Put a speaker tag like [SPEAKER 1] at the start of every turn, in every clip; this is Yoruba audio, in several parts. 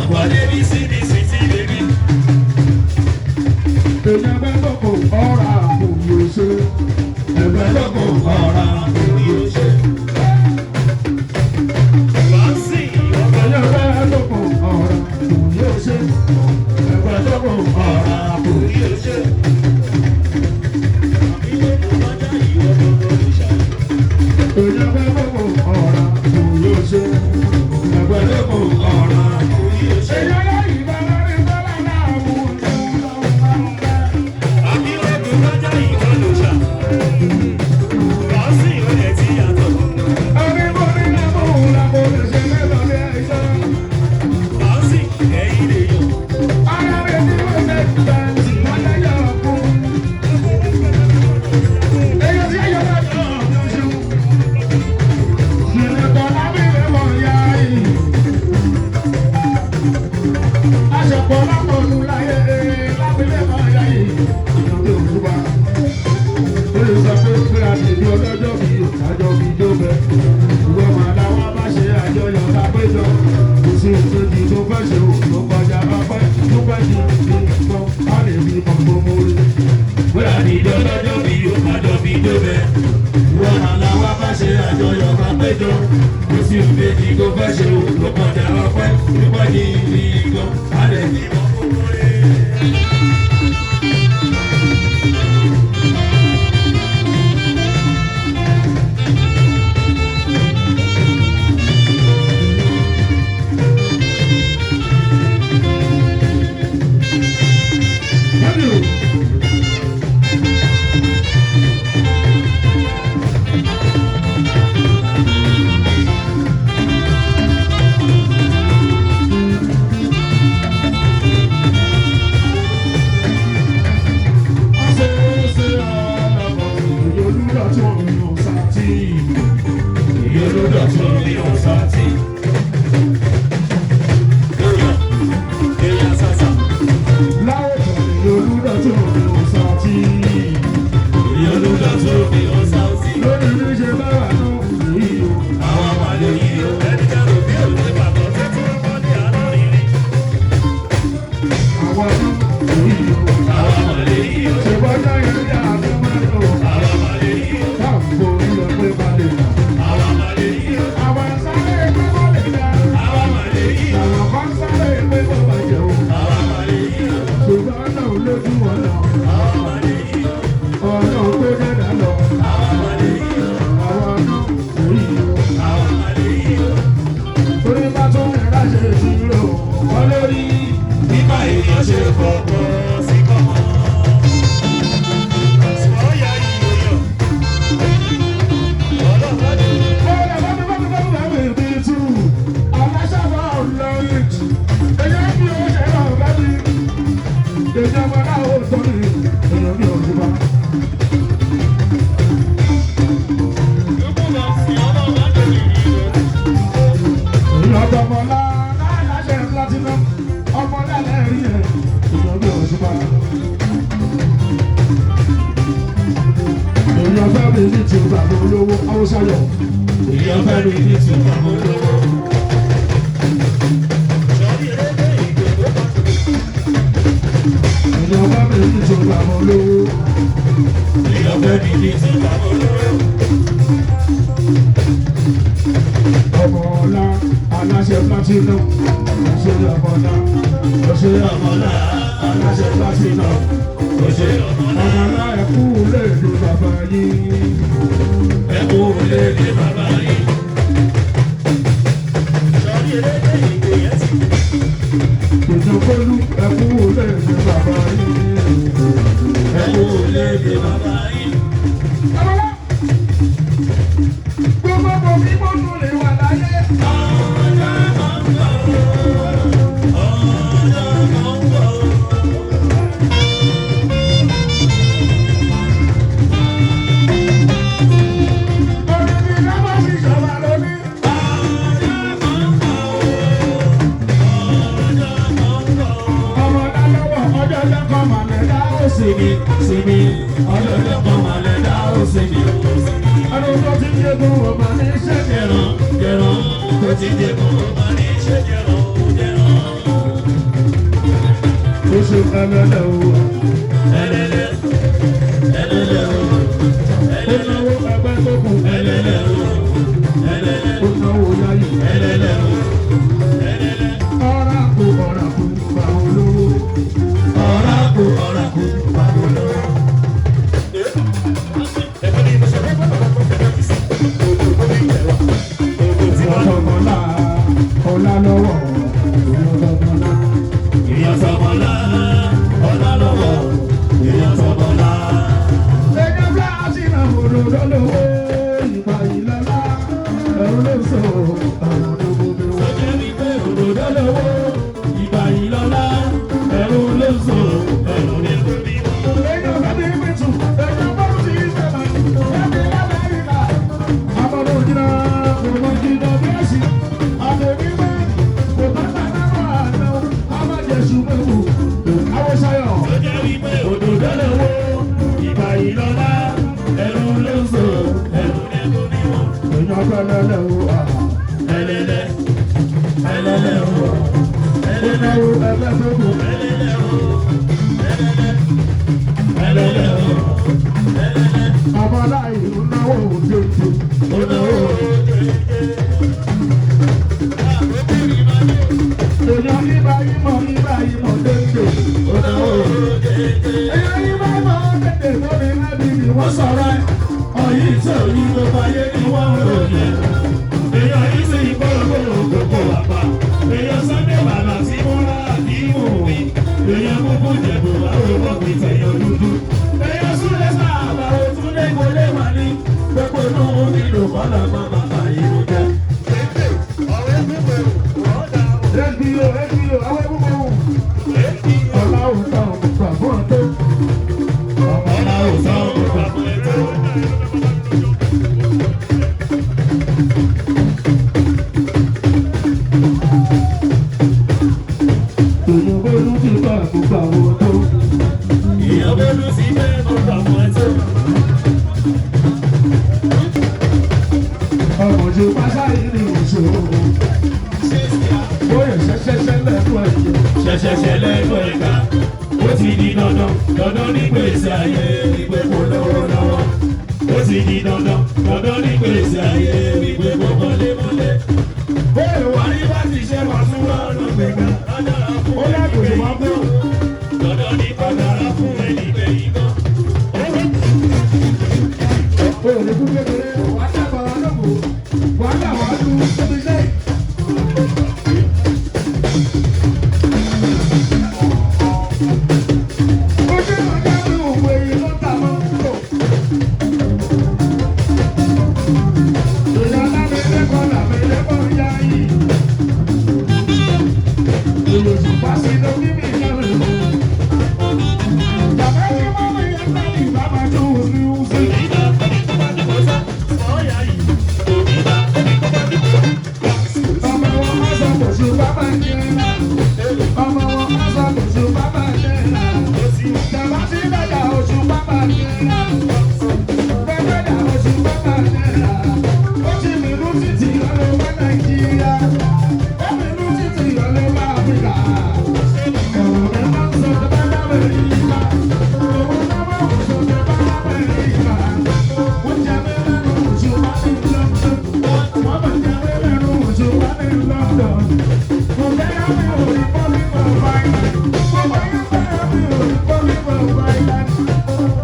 [SPEAKER 1] Ọkọ Adébísí ọ̀pọ̀lọpọ̀ ọdún láyé lábílẹ̀ máa yá yìí ìjọba òṣùpá. ó lè sọ pé àdèbí ọlọ́jọ́ bí òtájọ́ bí jó bẹ. ìwọ màá láwọn bá ṣe àjọyọ̀ lápéjọ. kò sí ìtòjì tó fẹ́ ṣe ò tó kọjá ọpẹ́ tó fẹ́ di ìgbọ́ á lè fi pọ̀npọ̀ mórí. pé àdèbí ọlọ́jọ́ bí òtájọ́ bí jó bẹ. ìwọ màá láwọn bá ṣe àjọyọ̀ lápéjọ. kò sí ìtòjì tó fẹ́ ṣe ò tó kọjá ọpẹ́ tó fẹ́ di ìgbọ́ á lè fi pọ̀npọ̀ mórí.
[SPEAKER 2] Ọlá
[SPEAKER 1] Jésù mẹ́kù. Awọ́sáyọ̀.
[SPEAKER 2] Ó jẹ́ wípé òdòdó lówó, ìgbà ìlọ́lá, ẹnu ló ń sọ, ẹnu lẹ́nu ní wọn.
[SPEAKER 1] Èèyàn pẹ́lẹ́lẹ́ o.
[SPEAKER 2] Ẹlẹ́lẹ́, ẹlẹ́lẹ́ o,
[SPEAKER 1] Ó náwó ẹgbẹ́ fẹ́kù.
[SPEAKER 2] ẹlẹ́lẹ́ o, ẹlẹ́lẹ́ o, ẹlẹ́lẹ́.
[SPEAKER 1] Ọmọ aláì ń náwó òjòjò.
[SPEAKER 2] Ó náwó
[SPEAKER 1] Èèyàn ibà ìmọ̀ dédé.
[SPEAKER 2] ó náwó
[SPEAKER 1] Èèyàn ibà ìmọ̀ dédé lórí lábí ni wọ́n sọ̀rọ̀ ẹ̀.
[SPEAKER 2] ọ̀yìn tí ò ní gbogbo ayé ni wọ́n ń ròyìn. Èèyàn yìí sì gbọ́dọ̀ gbogbo àpá. Èèyàn Sunday bàbá tí wọ́n rà ní òwe. Èèyàn kúkú jẹ̀bù àwọn ọmọ ìtẹ̀yàn dúdú. Èèyàn súnlẹ̀ sábà ó tún lé wọlé wà ní. Gbogbo inú nínú kọ́lá máa bàbá yìí ló jẹ́.
[SPEAKER 1] Rédíò àwọn ẹgbẹ́ wọn. Ọlá òǹkà òǹkà fún ọ̀tọ́.
[SPEAKER 2] Ọ̀la ò sọ òkú àpò ẹ̀tọ́.
[SPEAKER 1] Èèyàn bólú ti bá àkókò àwọn ọ̀tọ́.
[SPEAKER 2] Ìyàwó ló sì fẹ́ gbogbo àpò ẹ̀tọ́.
[SPEAKER 1] Ọmọ ṣe pásá yìí ni ìṣòro. Bóyá ṣẹṣẹṣẹ lẹ́nu ẹ̀jẹ̀.
[SPEAKER 2] Ṣẹ̀ṣẹ̀ṣẹ̀ lẹ́nu ẹ̀ka. Ó ti di dandan, dandan ní gbèsè ayé ìgbé kò lówó lọ́wọ́. Ó ti di dandan, dandan ní gbèsè ayé ìgbé kò mọ́lémọ́lé.
[SPEAKER 1] Bóyá wà
[SPEAKER 2] Wọ́n ní bá ti ṣe wà fún wọn lọ gbẹ̀gbẹ̀. Lọ́dọ̀ọ̀rọ̀ fún
[SPEAKER 1] ó yàgò sí máa bọ̀.
[SPEAKER 2] dandan ní kọ́dára fún ẹnì gbẹ̀yìn gan.
[SPEAKER 1] O ò lè kú kékeré, wà á dàgbà wà lóko. Wà á dàgbà wà á dùn tóbi lẹ́yìn. Ojú ọjà mi ò wé yìí lọ́tà máa ń lò. Ìyá lábẹ́ lẹ́kọ̀ọ́ làbẹ́ lẹ́kọ̀ọ́ yá yìí. Ìlòsì pàṣẹ ló bí mi lọ́rùn. Bàbá yìí máa ń yẹ sẹ́ni bàbá tó wù sí wù sí. Ọmọ wọn máa sọ kò sí bàbá jẹ́ náà. Ọmọ wọn máa sọ kò sí bàbá jẹ́ náà. Bàbá tí dàda oṣù bàbá jẹ́ náà. Bẹ́ẹ̀ dà oṣù bàbá jẹ́ náà. Ó ti mìíràn títí ọlọ́wọ́ Nàìjíríà. Ó mìíràn títí ọlọ́wọ́ Áfíríkà. Ọ̀rọ̀ ẹ̀ máa ń sọ pé bàbá bẹ̀rẹ̀ yìí ká. Òun náà máa ń sọ pé bàbá bẹ̀rẹ̀ yìí ká. Wọ́n jẹ́ mẹ́rin oṣù bá ní London. Wọ́n bá jẹ́ mẹ́rin oṣù bá ní London. Mo fẹ́ yá mi ò rí pọ́lípọ̀ báyìí. Mo bá yá fẹ́ mi ò rí pọ́lípọ̀ báyìí.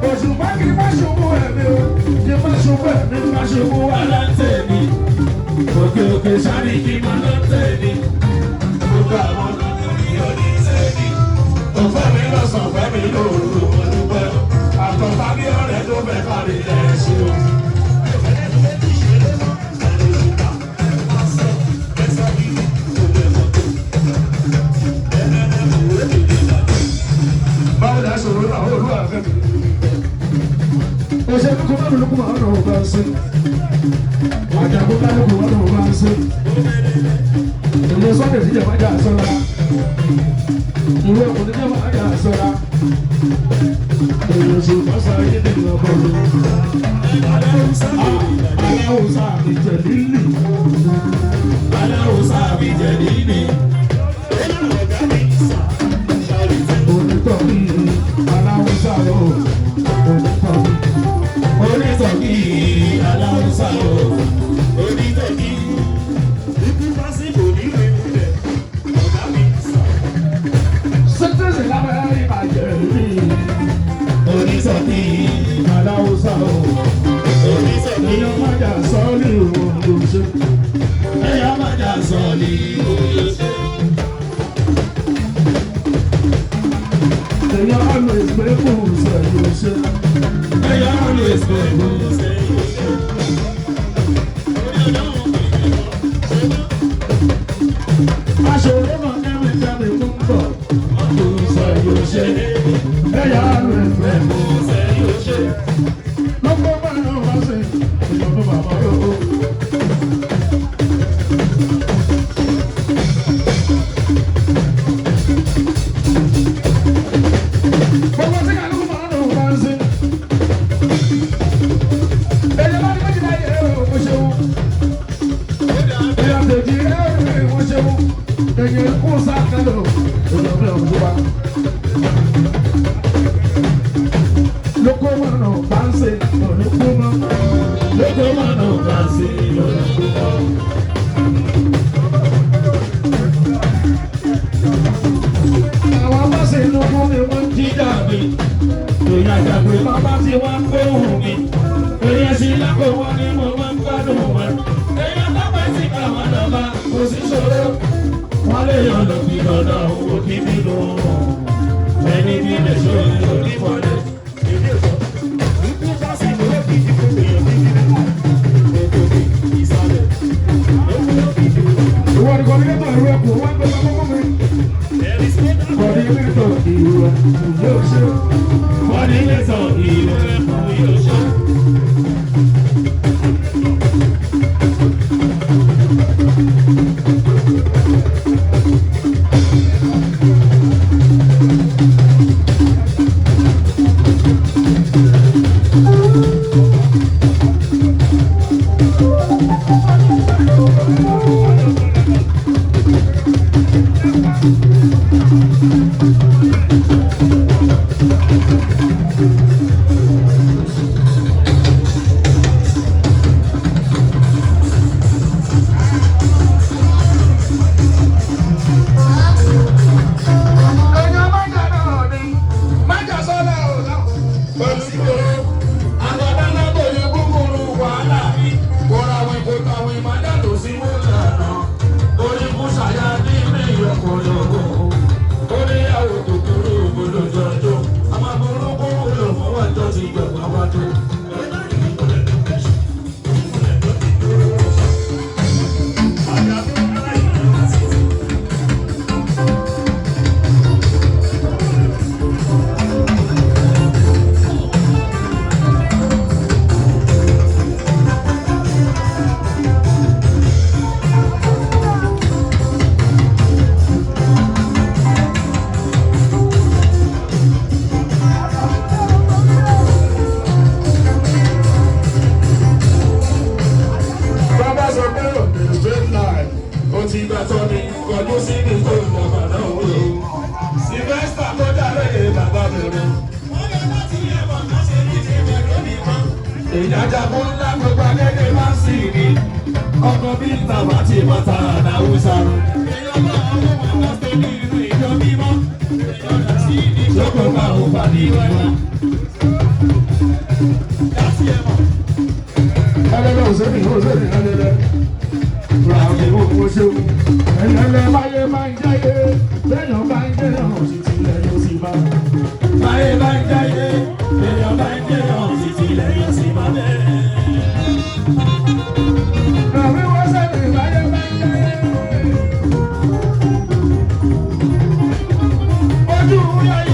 [SPEAKER 1] Oṣù bá kí n bá ṣubú ẹ̀mí o. Kí n bá ṣubú ẹ̀mí n bá ṣubú wà láǹtẹ̀ mi.
[SPEAKER 2] Òkè òkè sáré kí máa lọ tẹ̀lé. Gbogbo àwọn ọlọ́dún ní ọdí sẹ́ni. Òfẹ́ mi lọ́sàn fẹ́ mi lóru mo dúpẹ́. Àtọ̀fà bí ọ̀rẹ́ tó fẹ́ kárí ẹ̀ ṣe o.
[SPEAKER 1] Báwo la sọ̀rọ̀ náà ó lù àfẹ́ mi? Ó ṣe kókó bá mi lókun máa ń rọ̀ ọ́ bá ń ṣe. Àjàgbó bá lókun máa ń rọ̀ ọ́ bá ń ṣe. Èmi sọ́dẹ̀ sí jẹ̀ máa jà sọ́ra. Ìwé ọkùnrin jẹ́ máa jà sọ́ra. Èmi oṣù Bọ́sà yé ní ìlú ọkọ̀ mi. Aláwọ̀ sáà mi jẹ̀ lílì.
[SPEAKER 2] Aláwọ̀ sábì jẹ̀ níní.
[SPEAKER 1] Onítọ̀ mi aláwọ̀ sáà o. Onítọ̀ mi.
[SPEAKER 2] Onítọ̀kì aláwùsá o. Onítọ̀kì ikú fásitì nílùú ìwúlẹ̀. Ọ̀gá mi sọ.
[SPEAKER 1] Sẹ́tẹ̀sì lábẹ́ ìbàjẹ́ mi.
[SPEAKER 2] Onítọ̀kì
[SPEAKER 1] Aláwọ̀ sáà o.
[SPEAKER 2] onítọ̀kì
[SPEAKER 1] Èèyàn máa jà sọ́ọ́lì òun ló ṣe.
[SPEAKER 2] ẹ̀yà máa jà sọ ní oyè.
[SPEAKER 1] Èèyàn always pé kò sẹ́yìn ló ṣe.
[SPEAKER 2] Ẹ̀yà always go go sẹ́yìn.
[SPEAKER 1] Aṣòro náà kẹ́mi kẹ́mi mú bọ̀. Kò sẹ́yìn ló ṣe. Ẹ̀yà always pé kò
[SPEAKER 2] Sẹ́yìn ó ṣe.
[SPEAKER 1] lọ́pọ̀ bá yọ̀ wá sí. Èèyàn tó bàbá yóò.
[SPEAKER 2] bá ti wá ń gbóhùn mi. Èyàn sì lápò wọn ni mo máa ń gbádùn wọn. Èyàn tó pẹ́ sí káwọn lọ́ba kò sí ṣòro. Wọ́n lè yàn lọ bí lọ́dọ̀ owó kí bí lò ó. Ẹni bí lè ṣó ìròyìn fọ́lẹ̀.
[SPEAKER 1] Ìwọ ni kọ́ndínétọ̀ ìlú ẹ̀kọ́ wọ́n gbé ọkọ̀ mi. Kọ́ndínétọ̀ ìlú ẹ̀kọ́ yóò ṣe.
[SPEAKER 2] Kọ́ndínétọ̀ ìlú ẹ̀kọ́ yóò ṣe.
[SPEAKER 1] Ìdájà mú ńlá gbogbo akéde máa ń sì ní.
[SPEAKER 2] Ọkọ̀ bí ìtàwá ti bàtà àdáwó sáré. Èèyàn bá ọmọ wọn lọ sí ní inú ìjọ mímọ́. Èèyàn lọ sí ní ìjókòó máa ń bá ní ìwà. Láti ẹ̀mọ́.
[SPEAKER 1] Ẹlẹ́lẹ́ òṣèlú òṣèlú ẹlẹ́lẹ́. Ràbí owó ṣeun. Ẹlẹ́lẹ́ báyé máa ń jáyé. Bẹ́ẹ̀yàn bá ń jẹ́ ọ̀hún títí ilẹ̀ yóò sì bá.
[SPEAKER 2] Báyé bá ń jáyé. Èèyàn bá ń jẹ́ ọ̀hún títí ilẹ̀ yóò sì bá bẹ́ẹ̀.
[SPEAKER 1] Ràbí wọ́n sẹ́ni báyé máa ń jáyé. Ojú yáyé.